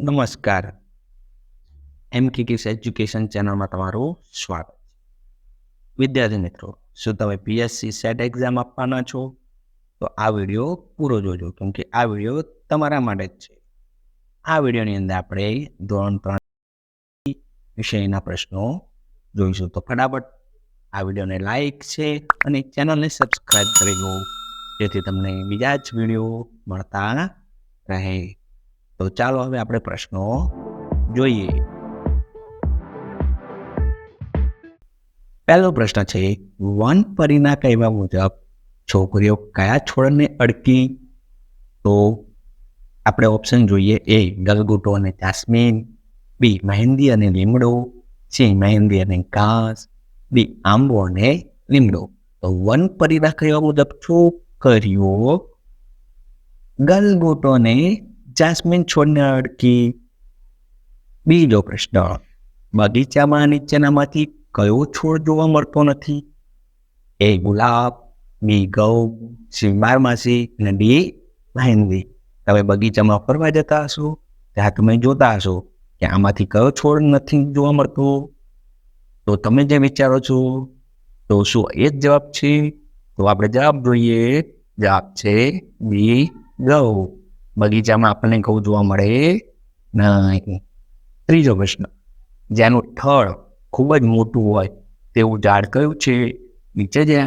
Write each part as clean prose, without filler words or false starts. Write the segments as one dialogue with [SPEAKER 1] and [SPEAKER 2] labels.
[SPEAKER 1] નમસ્કાર. એમકેકેસ એજ્યુકેશન ચેનલમાં તમારું સ્વાગત છે. વિદ્યાર્થી મિત્રો, શું તમે પીએસસી સેટ એક્ઝામ આપવાના છો? તો આ વિડીયો પૂરો જોજો, કેમ કે આ વિડીયો તમારા માટે જ છે. આ વિડીયોની અંદર આપણે ધોરણ 3 વિષયના પ્રશ્નો જોઈશું. તો ફટાફટ આ વિડીયોને લાઈક છે અને ચેનલને સબસ્ક્રાઈબ કરી દો, જેથી તમને બીજા જ વિડીયો મળતા રહે. તો ચાલો હવે આપણે પ્રશ્નો જોઈએ. પહેલો પ્રશ્ન છે, વન પરીના કહેવા મુજબ છોકરીઓ કયા છોડને અડકી? તો આપણે ઓપ્શન જોઈએ: એ ગલગોટો અને જાસ્મીન, બી મહેંદી અને લીમડો, સી મહેંદી અને ઘાસ, ડી આંબો અને લીમડો. તો વન પરીના કહેવા મુજબ છોકરીઓ ગલગોટો અને જાસ્મીન છોડને અડકી. બીજો પ્રશ્ન, બગીચામાં નીચેનામાંથી કયો છોડ જોવા મળતો નથી? એ ગુલાબ, બી ઘઉં, સી બારમાસી અને ડી મહેંદી. તમે બગીચામાં ફરવા જતા હશો, ત્યાં તમે જોતા હશો કે આમાંથી કયો છોડ નથી જોવા મળતો. તો તમે જે વિચારો છો, તો શું એ જ જવાબ છે? તો આપણે જવાબ જોઈએ. જવાબ છે બી ઘઉં. બગીચામાં આપણને ઘઉં જોવા મળે નહીં. ત્રીજો પ્રશ્ન, જેનું થડ ખૂબ જ મોટું હોય તેવું ઝાડ કયું છે? નીચે જે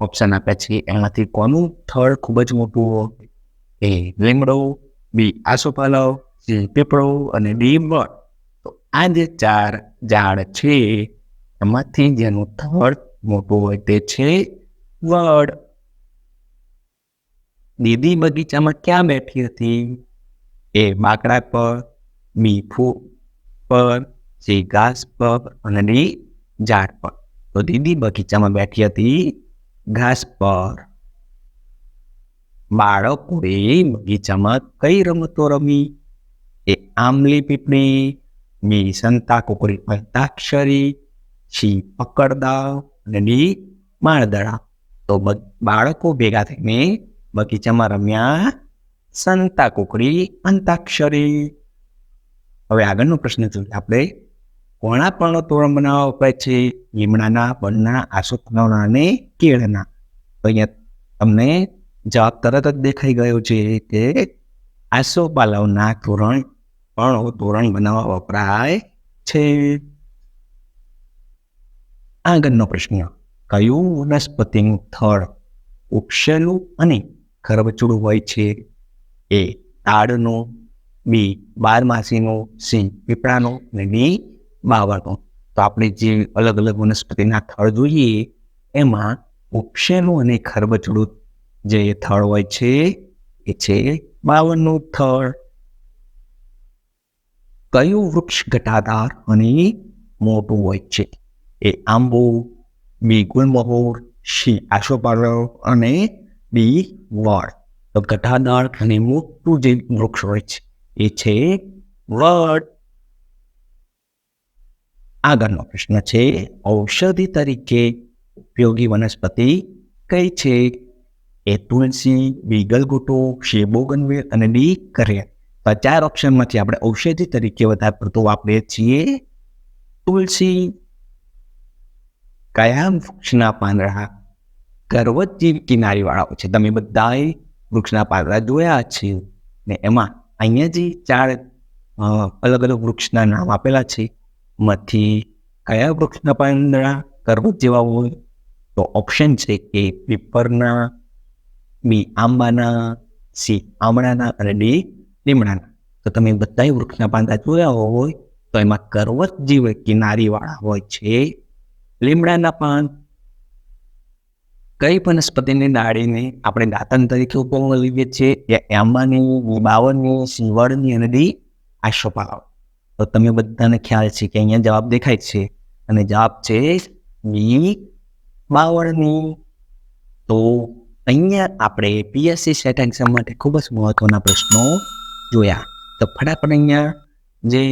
[SPEAKER 1] ઓપ્શન આપ્યા છે એમાંથી કોનું થડ ખૂબ જ મોટું હોય? એ લીમડો, બી આસોપાલવ, સી પીપળો અને ડી વડ. તો આ જે 4 ઝાડ છે એમાંથી જેનું થડ મોટું હોય તે છે વડ. દીદી બગીચામાં ક્યાં બેઠી હતી? એ બાકડા પર, બી ફૂલ પર, સી ઘાસ પર અને ડી ઝાડ પર. તો દીદી બગીચામાં બેઠી હતી ઘાસ પર. બાળકોએ બગીચામાં કઈ રમતો રમી? એ આંબલી પીપળી, બી સંતા કુકડી અંતાક્ષરી, સી પકડદાવ અને ડી માળદડા. તો બાળકો ભેગા થઈને બગીચામાં રમ્યા સંતા કુકડી અંતાક્ષરી. હવે આગળનો પ્રશ્ન જોઈએ આપણે. કોના પર્ણો તોરણ બનાવવા વપરાય છે? લીમડાના, બનના, આસોપાલવના અને કેળના. તો અહીંયા તમને જવાબ તરત જ દેખાઈ ગયો છે કે આસોપાલવના પર્ણો તોરણ બનાવવા વપરાય છે. આગળનો પ્રશ્ન, કયું વનસ્પતિનું થડ ઉક્ષેલું અને ખરબચડું હોય છે? એ તાડનો, બી બારમાસીનો, સી પીપળાનો અને ડી બાવળનો. તો આપણે જે અલગ અલગ વનસ્પતિના થડ જોઈએ એમાં ઉપસેલું અને ખરબચડું જે થડ હોય છે એ છે બાવળનું થડ. કયું વૃક્ષ ઘટાદાર અને મોટું હોય છે? એ આંબો, બી ગુલમહોર, સી આસોપાલવ અને ડી વડ. તો ઘટાદાર અને મોટું જે વૃક્ષ હોય છે એ છે વડ. આગળનો પ્રશ્ન છે, ઔષધિ તરીકે ઉપયોગી વનસ્પતિ કઈ છે? એ તુલસી, બી ગલગોટો, સી બોગનવેલ અને ડી કરેલ. તો 4 ઓપ્શનમાંથી આપણે ઔષધિ તરીકે વધારે પડતું વાપરીએ છીએ તુલસી. કયા વૃક્ષના પાંદડા કરવત જેવી કિનારી વાળા હોય છે? તમે બધાએ વૃક્ષના પાંદડા જોયા છે ને એમાં અહીંયા જે 4 અલગ અલગ વૃક્ષના નામ આપેલા છે માંથી કયા વૃક્ષના પાંદડા કરવત જેવા હોય? તો ઓપ્શન છે એ પીપરના, બી આંબાના, સી આમળાના અને ડી લીમડાના. તો તમે બધાય વૃક્ષના પાંદડા જોયા હોય તો એમાં કરવત જેવી કિનારી વાળા હોય છે લીમડાના પાન. કઈ વનસ્પતિની ડાળીને આપણે દાંતણ તરીકે ઉપયોગમાં લઈએ છીએ? એ આંબાની, બાવળની, શીવળની અને ડી આસોપાલવ. તો તમે બધાને ખ્યાલ છે કે અહીંયા જવાબ દેખાય છે અને જવાબ છે બી બાવળની. તો અહીંયા આપણે પીએસસી સેટ એક્ઝામ માટે ખૂબ જ મહત્વના પ્રશ્નો જોયા. તો ફટાફટ અહીંયા જે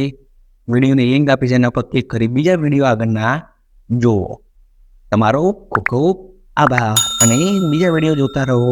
[SPEAKER 1] વિડીયોને લિંક આપી છે એના પર ક્લિક કરી બીજા વિડીયો આગળના જુઓ. તમારો ખૂબ ખૂબ આભાર અને બીજા વિડીયો જોતા રહો.